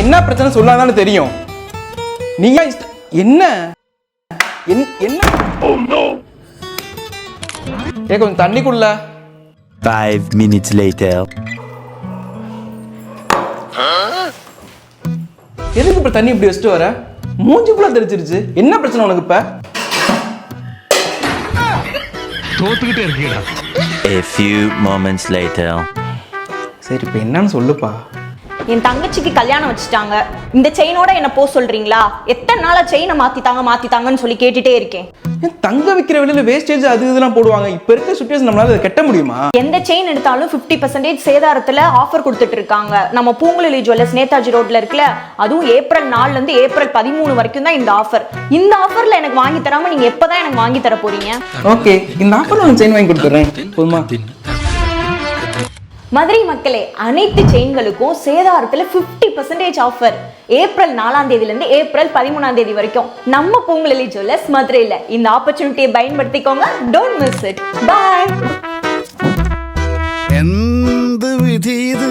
என்ன பிரச்சனை சொல்லாதானே தெரியும். நீங்க என்ன என்ன கொஞ்சம் தண்ணி குள்ள. 5 minutes later. எதுக்கு இப்ப தண்ணி இப்படி வச்சுட்டு வர? மூஞ்சி ஃபுல்லா தெரிச்சிருச்சு. என்ன பிரச்சனை உனக்கு இப்ப? தோத்துக்கிட்டே இருக்கீடா. A few moments later. சரி இப்ப என்னன்னு சொல்லுப்பா. என் தங்கச்சிக்கு கல்யாணம் வச்சுட்டாங்க. இந்த செயினோட என்ன போ சொல்றீங்களா? எத்தனை நாளா செயினை மாத்தித்தாங்கன்னு சொல்லி கேட்டுட்டே இருக்கேன். தங்க விற்கிற விலையில வேஸ்டேஜ் அது இதெல்லாம் போடுவாங்க. இப்ப இருக்க சுச்சுவேஷன் நம்மளால அதை கட்ட முடியுமா? எந்த செயின் எடுத்தாலும் 50% சேதாரத்துல ஆஃபர் கொடுத்துட்டு இருக்காங்க. நம்ம பூங்குழலி ஜுவல்லர்ஸ் நேதாஜி ரோட்ல இருக்குல்ல, அதுவும் ஏப்ரல் 4ல இருந்து ஏப்ரல் 13 வரைக்கும் தான் இந்த ஆஃபர். இந்த ஆஃபர்ல எனக்கு வாங்கி தராம நீங்க எப்பதான் எனக்கு வாங்கி தர போறீங்க? ஓகே, இந்த ஆஃபர்ல நான் செயின் வாங்கி கொடுத்துறேன். போதுமா? மதுரை மக்களே, அனைத்து செயின்களுக்கும் சேதாரத்துல 50% ஆஃபர். ஏப்ரல் 4ஆம் தேதியில இருந்து ஏப்ரல் 13ஆம் தேதி வரைக்கும் நம்ம பூங்குழலி ஜுவல்லர்ஸ் மதுரையில. இந்த ஆப்பர்ச்சுனிட்டியை பயன்படுத்திக்கோங்க. Don't miss it. பை. എന്ത് വിധി ഇത്?